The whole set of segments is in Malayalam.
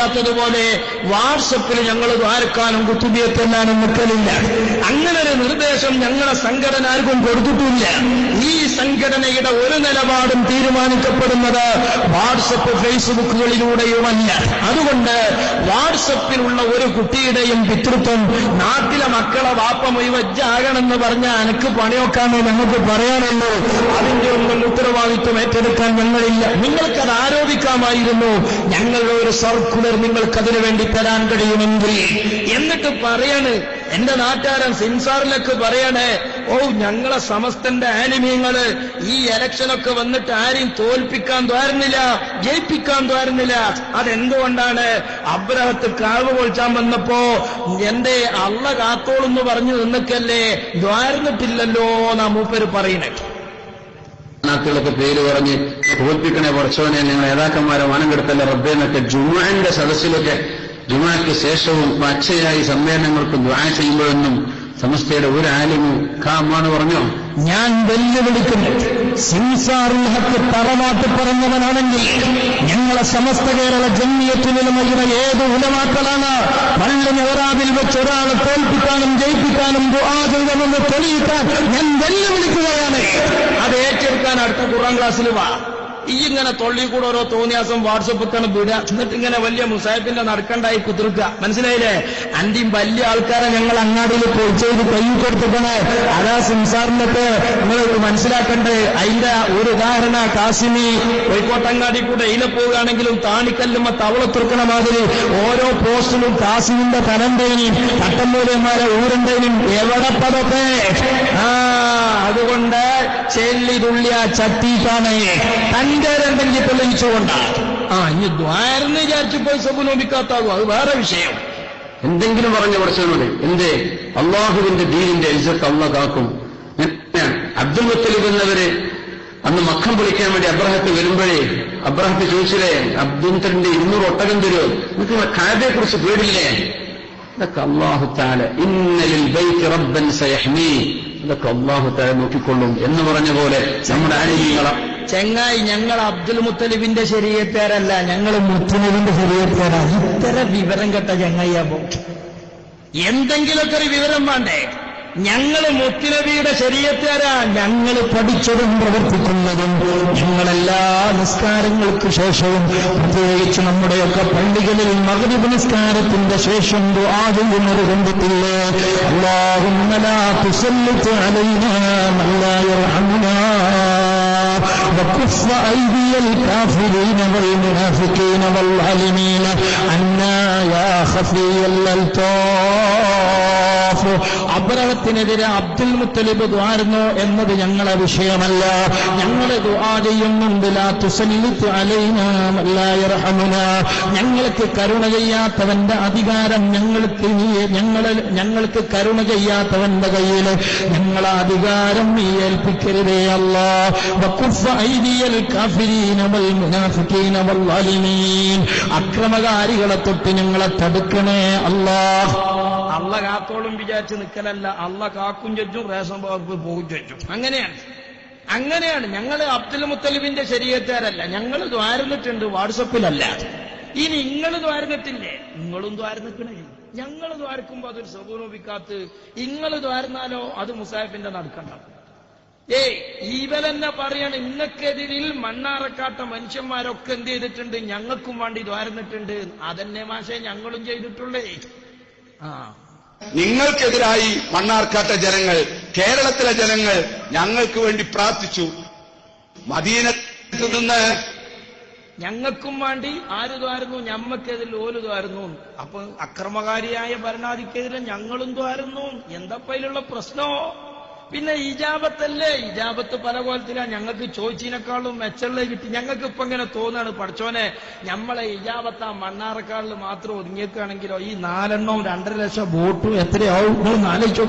ചെയ്യാത്തതുപോലെ വാട്സപ്പിൽ ഞങ്ങൾ ദ്വാരക്കാനും കുത്തുബിയത്തെല്ലാനും നിൽക്കലില്ല. അങ്ങനെ ഒരു നിർദ്ദേശം ഞങ്ങളെ സംഘടന ആർക്കും കൊടുത്തിട്ടില്ല. ഈ സംഘടനയുടെ ഒരു നിലപാടും തീരുമാനിക്കപ്പെടുന്നത് വാട്സപ്പ് ഫേസ്ബുക്കുകളിലൂടെയുമല്ല. അതുകൊണ്ട് വാട്സപ്പിലുള്ള ഒരു കുട്ടിയുടെയും പിതൃത്വം നാട്ടിലെ മക്കളെ വാപ്പ മുഴുവജ്ജാകണമെന്ന് പറഞ്ഞാൽ എനിക്ക് പണിയൊക്കാമോ ഞങ്ങൾക്ക് പറയാനല്ലോ. അതിന്റെ ഒന്നും ഉത്തരവാദിത്വം ഏറ്റെടുക്കാൻ ഞങ്ങളില്ല. നിങ്ങൾക്കത് ആരോപിക്കാമായിരുന്നു. ഞങ്ങളുടെ ഒരു സർക്കുലർ നിങ്ങൾക്കതിനു വേണ്ടി തരാൻ കഴിയുമെങ്കിൽ. എന്നിട്ട് പറയാണ് എന്റെ നാട്ടുകാരൻ സിൻസാറിലേക്ക് പറയണേ, ഓ ഞങ്ങളെ സമസ്തന്റെ ആലിമീങ്ങള് ഈ ഇലക്ഷനൊക്കെ വന്നിട്ട് ആരെയും തോൽപ്പിക്കാൻ ദ്വാരുന്നില്ല, ജയിപ്പിക്കാൻ ദ്വാരുന്നില്ല. അതെന്തുകൊണ്ടാണ്? അബ്രഹത്ത് കാവ് പൊളിച്ചാൻ വന്നപ്പോ എന്റെ അള്ള കാത്തോളെന്ന് പറഞ്ഞു നിന്നക്കല്ലേ, ദ്വാരുന്നിട്ടില്ലല്ലോ എന്നാ മൂപ്പര് പറയണേ. ാക്കളൊക്കെ പേര് പറഞ്ഞ് തോൽപ്പിക്കണേ കുറച്ചോനെ, നിങ്ങൾ നേതാക്കന്മാരെ മനം കെടുത്തല്ല റബ്ബേന്നൊക്കെ ജുമുഅന്റെ സദസ്സിലൊക്കെ ജുമുഅയ്ക്ക് ശേഷവും പച്ചയായി സമ്മേളനങ്ങൾക്ക് ദുആ ചെയ്യുമ്പോഴൊന്നും സമസ്തയുടെ ഒരു ആലിമു കാമാന്ന് പറഞ്ഞോ? ഞാൻ വെല്ലുവിളിക്കുന്നു. സിൻസാറുൽ ഹക്ക് തറവാട്ട് പറഞ്ഞവനാണെങ്കിൽ ഞങ്ങളെ സമസ്ത കേരള ജംഇയ്യത്തുൽ ഉലമയുടെ ഏത് ഉലമാക്കളാണ് പള്ളി മെഹ്റാബിൽ വെച്ച് ഒരാളെ തോൽപ്പിക്കാനും ജയിപ്പിക്കാനും ദുആ ചെയ്തതെന്ന് തെളിയിക്കാൻ ഞാൻ വെല്ലുവിളിക്കുകയാണ്. അത് ഏറ്റെടുക്കാൻ അടുത്ത ഖുർആൻ ക്ലാസ്സിൽ വാ. ഈ ഇങ്ങനെ തൊള്ളി കൂടെ ഓരോ തോന്നിയാസം വാട്സപ്പിൽ വിടുക, എന്നിട്ട് ഇങ്ങനെ വലിയ മുസാഹിബിന്റെ നടക്കണ്ടായി കുതിർക്കുക. മനസ്സിലായില്ലേ? അന്റെയും വലിയ ആൾക്കാരെ ഞങ്ങൾ അങ്ങാടിയിൽ പൊളിച്ചെയ്ത് കൈ കൊടുത്തിട്ടാണ്. അതാ സംസാറിനൊക്കെ നിങ്ങൾ മനസ്സിലാക്കണ്ടേ. അതിന്റെ ഒരു ഉദാഹരണ കാസിമി കോഴിക്കോട്ടങ്ങാടി കൂടെ ഇതിലെ പോവുകയാണെങ്കിലും താണിക്കല്ലുമ്മ തവള തുറക്കണ മാതിരി ഓരോ പോസ്റ്റിലും കാസിമിന്റെ തലന്തേനും തട്ടമ്മൂലന്മാരെ ഊരണ്ടേനും എവിടെ പതൊക്കെ. അതുകൊണ്ട് ചെല്ലിതുള്ളിയ ചട്ടിക്കാണ് തന്റെ രണ്ടെങ്കിൽ തെളിയിച്ചുകൊണ്ടാണ്. ഇനി ദ്വാരെന്ന് വിചാരിച്ചു പോയി സബുനോപിക്കാത്താകും, അത് വേറെ വിഷയം. എന്തെങ്കിലും പറഞ്ഞ കുറച്ചുകൂടെ എന്തേ അള്ളാഹുവിന്റെ ദീനിന്റെ ഇജ്ജത്ത് അള്ളാഹ് കാക്കും. അബ്ദുൽ മുത്തലിബ് എന്നവര് അന്ന് മക്കം പൊളിക്കാൻ വേണ്ടി അബ്രഹത്ത് വരുമ്പോഴേ അബ്രഹത്ത് ചോദിച്ചില്ലേ, അബ്ദുൽ മുത്തലിന്റെ 200 ഒട്ടകം തരുമോ, നിങ്ങൾക്ക് കാബയെ കുറിച്ച് പേടില്ലേ? ഇതൊക്കെ അല്ലാഹു തആല ഇന്നലിൽ ബൈത്തി റബ്ബൻ സയഹ്മീ, ഇതൊക്കെ അല്ലാഹു തആല നോക്കിക്കൊള്ളും എന്ന് പറഞ്ഞ പോലെ നമ്മുടെ ആലിമീങ്ങളെ ചെങ്ങായി ഞങ്ങൾ അബ്ദുൽ മുത്തലിബിന്റെ ശരീഅത്തുകാരല്ല, ഞങ്ങൾ മുത്തലിബിന്റെ ശരീഅത്തുകാരാണ്. ഇത്തരം വിവരം കേട്ട ചെങ്ങായിയാപ്പോ എന്തെങ്കിലുമൊക്കെ ഒരു വിവരം വേണ്ടേ? ഞങ്ങൾ മുത്തുനബിയുടെ ശരീഅത്തുകാരാ. ഞങ്ങൾ പഠിച്ചതും പ്രവർത്തിക്കുന്നതും ഞങ്ങളെല്ലാ നിസ്കാരങ്ങൾക്ക് ശേഷവും പ്രത്യേകിച്ച് നമ്മുടെയൊക്കെ പള്ളികളിൽ മഗ്രിബ് നിസ്കാരത്തിന്റെ ശേഷം ദുആ ചെയ്യുന്നത് കണ്ടിട്ടില്ലേ? അല്ലാഹുമ്മ ലാ തുസല്ലിത് അലൈനാ മൻ ലാ യർഹമുനാ وكف أيدي الكافرين والمنافقين والظالمين عنا يا خفي الألطاف. അബ്രഹത്തിനെതിരെ അബ്ദുൽ മുത്തലിബ് ദ്വാരുന്നു എന്നത് ഞങ്ങളെ വിഷയമല്ല. ഞങ്ങൾ ദുആ ചെയ്യുന്നുണ്ട്. ലാ തുസല്ലിത് അലൈനാ മൻ ലാ യർഹമുനാ, ഞങ്ങൾക്ക് കരുണ ചെയ്യാത്തവന്റെ അധികാരം ഞങ്ങൾക്ക് കരുണ ചെയ്യാത്തവന്റെ കയ്യിൽ ഞങ്ങളെ അധികാരം നീ ഏൽപ്പിക്കരുതേ അല്ലാഹ്. വകുഫ ഐദിയൽ കാഫിരീന വൽ മുനാഫിഖീന വൽ ളാലിമീൻ, അക്രമകാരികളെ തൊട്ട് ഞങ്ങളെ തടുക്കണേ അല്ലാഹ്. അള്ള കാത്തോളും വിചാരിച്ച് നിൽക്കലല്ല, അള്ള കാക്കും ചെച്ചും റേഷൻ പകർപ്പ് പോകും ചെച്ചും. അങ്ങനെയാണ്. ഞങ്ങൾ അബ്ദുൽ മുത്തലിബിന്റെ ശരീഅത്തുകാരല്ല. ഞങ്ങൾ ദ്വാരുന്നിട്ടുണ്ട്, വാട്സപ്പിലല്ല. ഇനി നിങ്ങൾ ദ്വാരുന്നിട്ടില്ലേ? നിങ്ങളും ദ്വാരുന്നിക്കണേ. ഞങ്ങൾ ദ്വാരക്കുമ്പോ അതൊരു സബൂനോപിക്കാത്ത്, നിങ്ങൾ ദ്വാരുന്നാലോ അത് മുസാഹിബിന്റെ നടക്കണ്ട. ഇവലെന്നെ പറയാണ് ഇന്നക്കെതിരിൽ മണ്ണാറക്കാട്ട മനുഷ്യന്മാരൊക്കെ എന്ത് ചെയ്തിട്ടുണ്ട്, ഞങ്ങൾക്കും വേണ്ടി ദ്വാരുന്നിട്ടുണ്ട്. അതന്നെ മാഷേ ഞങ്ങളും ചെയ്തിട്ടുള്ളേ. നിങ്ങൾക്കെതിരായി മണ്ണാർക്കാട്ട ജനങ്ങൾ, കേരളത്തിലെ ജനങ്ങൾ ഞങ്ങൾക്ക് വേണ്ടി പ്രാർത്ഥിച്ചു. മദീനത്ത് നിന്ന് ഞങ്ങൾക്കും വേണ്ടി ആര് ദ്വാരുന്നു? ഞമ്മക്കെതിരിൽ ഓല് ദ്വാരുന്നു. അപ്പൊ അക്രമകാരിയായ ഭരണാധിക്കെതിരെ ഞങ്ങളും ദ്വാരുന്നു. എന്തപ്പയിലുള്ള പ്രശ്നോ? പിന്നെ ഇജാബത്തല്ലേ? ഇജാബത്ത് പല കോലത്തിലാ. ഞങ്ങൾക്ക് ചോദിച്ചതിനേക്കാളും മെച്ചമുള്ള കിട്ടി. ഞങ്ങൾക്ക് ഇപ്പൊ ഇങ്ങനെ തോന്നാണ്, പഠിച്ചോനെ നമ്മളെ ഇജാബത്ത് ആ മണ്ണാറക്കാടിൽ മാത്രം ഒതുങ്ങിയേക്കുകയാണെങ്കിലോ ഈ 4.5 ലക്ഷം വോട്ടും എത്രയാവും ആലോചിച്ചോ.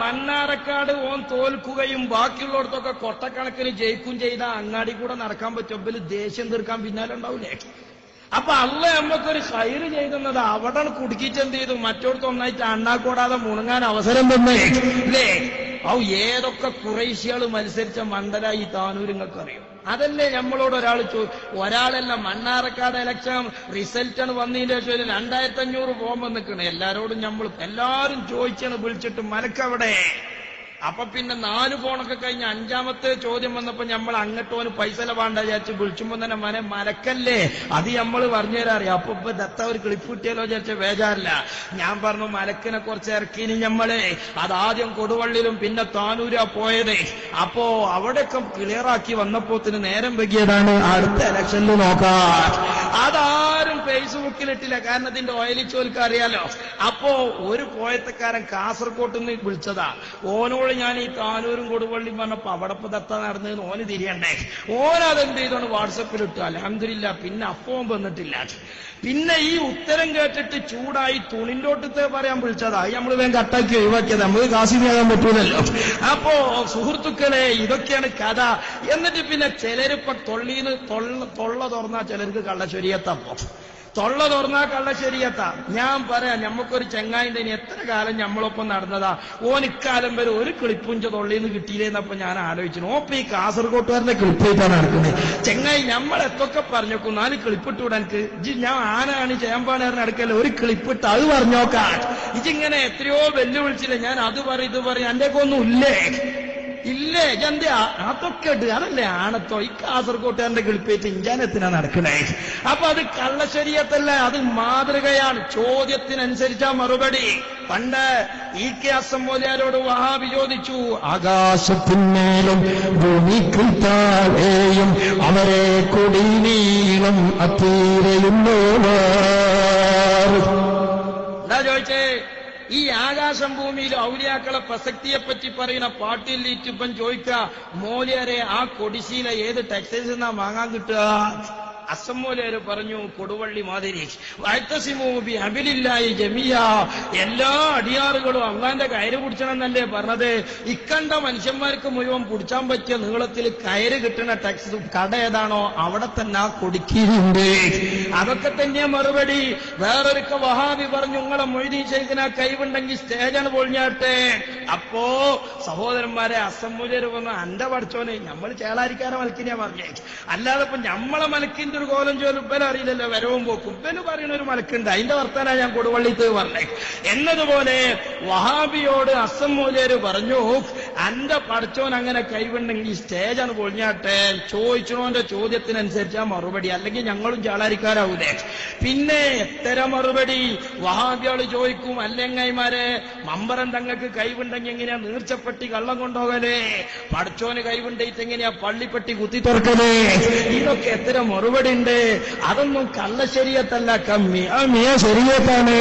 മണ്ണാറക്കാട് ഓൻ തോൽക്കുകയും ബാക്കിയുള്ളടത്തൊക്കെ കൊട്ടക്കണക്കിന് ജയിക്കും ചെയ്ത അങ്ങാടി കൂടെ നടക്കാൻ പറ്റും. ദേഷ്യം തീർക്കാൻ പിന്നാലെ ഉണ്ടാവില്ലേ? അപ്പൊ അള്ള നമ്മക്കൊരു ഖൈറ് ചെയ്തുന്നത് അവിടെ കുടുക്കിച്ചെന്ത് ചെയ്തു, മറ്റോടത്ത് ഒന്നായിട്ട് അണ്ണാക്കോടാതെ മുണങ്ങാൻ അവസരം തന്നെ അല്ലേ? ഏതൊക്കെ കുറേശ്യകൾ മത്സരിച്ച മണ്ഡലായി താനൂർ നിങ്ങൾക്കറിയും. അതല്ലേ നമ്മളോട് ഒരാളല്ല മണ്ണാർക്കാട് ഇലക്ഷൻ റിസൾട്ടാണ് വന്നതിന്റെ ശേഷം 2500 ഫോം വന്നിക്കണേ. എല്ലാരും ചോദിച്ചാണ് വിളിച്ചിട്ട് മലക്കവിടെ. അപ്പൊ പിന്നെ 4 ഫോണൊക്കെ കഴിഞ്ഞ് 5ാമത്തെ ചോദ്യം വന്നപ്പോ നമ്മൾ അങ്ങോട്ടോന് പൈസ വേണ്ട വിചാരിച്ച് വിളിച്ചുമ്പോ തന്നെ മലക്കല്ലേ അത് നമ്മൾ പറഞ്ഞുതരാ അറിയാം. അപ്പൊ ദത്ത ഒരു ക്ലിപ്പ് കിട്ടിയാലോ വിചാരിച്ച ബേജാറില്ല. ഞാൻ പറഞ്ഞു മലക്കിനെ കുറച്ച് ഇറക്കിനി നമ്മളെ. അതാദ്യം കൊടുവള്ളിലും പിന്നെ താനൂരാ പോയത്. അപ്പോ അവിടെയൊക്കെ ക്ലിയറാക്കി വന്നപ്പോത്തിന് നേരം വൈകിയതാണ്. അടുത്ത ഇലക്ഷനിൽ നോക്കാം. അതാരും ഫേസ്ബുക്കിലിട്ടില്ല, കാരണം ഇതിന്റെ ഓയിലിച്ചോൽക്ക് അറിയാലോ. അപ്പോ ഒരു പോയത്തക്കാരൻ കാസർകോട്ട് നിന്ന് വിളിച്ചതാ. ഓനോട് ഞാൻ ഈ താനൂരും കൊടുവള്ളിയും പറഞ്ഞപ്പോ അവിടെ ദത്ത നടന്നതെന്ന് ഓന് തിരിയണ്ടേ. ഓനതെന്ത് ചെയ്തോണ്ട് വാട്സപ്പിലിട്ടു. അൽഹംദുലില്ലാ പിന്നെ അപ്പവും വന്നിട്ടില്ല. പിന്നെ ഈ ഉത്തരം കേട്ടിട്ട് ചൂടായി തുണിന്റോട്ടത്തെ പറയാൻ വിളിച്ചതാ. നമ്മൾ വേഗം കട്ടാക്കി ഒഴിവാക്കിയത്. നമുക്ക് കാസിമിയാകാൻ പറ്റൂലല്ലോ. അപ്പോ സുഹൃത്തുക്കളെ ഇതൊക്കെയാണ് കഥ. എന്നിട്ട് പിന്നെ ചിലരിപ്പോ തൊള്ള തുറന്നാ ചിലർക്ക് കള്ളശരീയത്തപ്പോ തൊള്ള തുറന്നാ കള്ളശരീയത്താ. ഞാൻ പറയാം, നമുക്കൊരു ചെങ്ങായിന്റെ ഇനി എത്ര കാലം നമ്മളൊപ്പം നടന്നതാ. ഓനിക്കാലം വരെ ഒരു ക്ലിപ്പുഞ്ച തൊള്ളിന്ന് കിട്ടിയില്ലേന്നപ്പോ ഞാൻ ആലോചിച്ചു. ഓപ്പ ഈ കാസർകോട്ടുകാരന്റെ ക്ലിപ്പായിട്ടാണ് നടക്കുന്നത്. ചെങ്ങായി നമ്മളെത്തൊക്കെ പറഞ്ഞേക്കും 4 ക്ലിപ്പിട്ടൂടെ എനിക്ക്. ഞാൻ ആനാണ് ചേമ്പാണ് നടക്കല്ലേ, ഒരു ക്ലിപ്പിട്ട് അത് പറഞ്ഞോക്കാം. ഇജിങ്ങനെ എത്രയോ വെല്ലുവിളിച്ചില്ലേ. ഞാൻ അത് പറയും ഇത് പറയും, എന്റെ ഒന്നും ഇല്ലേ ഇല്ലേ എന്റെ അതൊക്കെ ഇട്ട് അതല്ലേ ആണത്തോ. ഈ കാസർകോട്ടുകാരന്റെ കിളിപ്പേറ്റ് ഇഞ്ചാനെത്തിനാ നടക്കണേ. അപ്പൊ അത് കള്ളശരീയത്തല്ല, അത് മാതൃകയാണ്. ചോദ്യത്തിനനുസരിച്ചാ മറുപടി. പണ്ട് ഇ.കെ. അസം മൗലവിയോട് വഹാബി ചോദിച്ചു, ആകാശത്തിന്മേലും ഭൂമിക്ക് താഴെയും അവരെ കൊടിനീളം അത്തീരയുള്ളവർ. എന്താ ചോദിച്ചേ? ഈ ആകാശം ഭൂമിയിൽ ഔലിയാക്കളെ പ്രസക്തിയെപ്പറ്റി പറയുന്ന പാട്ടിൽ ഇപ്പം ചോദിക്കുക, മോലിയരെ ആ കൊടിശീല ഏത് ടെക്സ്റ്റൈൽസിൽ നിന്നാ വാങ്ങാൻ കിട്ടുക? അസമ്മോലേര് പറഞ്ഞു, കൊടുവള്ളി മാതിരി വഅ്തസിമൂബി ഹബിലില്ലാഹി ജമിയ, എല്ലാ അടിയാറുകളും അള്ളാന്റെ കയറ് പിടിച്ചണമെന്നല്ലേ പറഞ്ഞത്. ഇക്കണ്ട മനുഷ്യന്മാർക്ക് മുഴുവൻ പിടിച്ചാൻ പറ്റിയ നീളത്തിൽ കയറ് കിട്ടുന്ന ടെക്സ് കട ഏതാണോ അവിടെ തന്നെ ആ കൊടുക്കിയിട്ടുണ്ട്. അതൊക്കെ തന്നെയാ മറുപടി. വേറൊരുക്ക വഹാബി പറഞ്ഞു, നിങ്ങളെ മൊയ്തീൻ ശൈഖിന് കൈവുണ്ടെങ്കിൽ സ്റ്റേജാണ് പൊളിഞ്ഞാട്ടെ. അപ്പോ സഹോദരന്മാരെ അസമ്മൂലേര് പറഞ്ഞു, അന്റെ പഠിച്ചോനെ നമ്മൾ ചേളാരിക്കാരെ മലക്കിനെയാ പറഞ്ഞേ, അല്ലാതെ ഇപ്പൊ നമ്മളെ മലക്കിന്റെ ഒരു കോലം ചോലും ഉപ്പല അറിയില്ലല്ലോ. വരവും പോക്കും ഉപ്പല് പറയുന്ന ഒരു മലക്കുണ്ട്, അതിന്റെ വർത്താനാ ഞാൻ കൊടുവള്ളിത്ത് പറഞ്ഞേ. എന്നതുപോലെ വഹാബിയോട് അസമ്മൂലേര് പറഞ്ഞു, അന്റെ പഠിച്ചോൻ അങ്ങനെ കൈവുണ്ടെങ്കിൽ സ്റ്റേജാണ് പൊളിഞ്ഞാട്ടെ. ചോദിച്ചോന്റെ ചോദ്യത്തിനനുസരിച്ചാ മറുപടി, അല്ലെങ്കിൽ ഞങ്ങളും ചാളാരിക്കാരാവൂലേ. പിന്നെ എത്ര മറുപടി വഹാബിയോട് ചോദിക്കും, അല്ലെങ്ങൈമാരെ മമ്പറൻ തങ്ങൾക്ക് കൈവുണ്ടെങ്കിൽ എങ്ങനെയാ നീർച്ചപ്പെട്ടി കള്ളം കൊണ്ടുപോകലേ, പഠിച്ചോന് കൈവുണ്ടായിട്ട് എങ്ങനെയാ പള്ളിപ്പെട്ടി കുത്തി തുറക്കലേ. ഇതൊക്കെ എത്ര മറുപടി ഉണ്ട്. അതൊന്നും കള്ളശരീയത്തല്ല, കമ്മിയ ശരീയത്താണ്.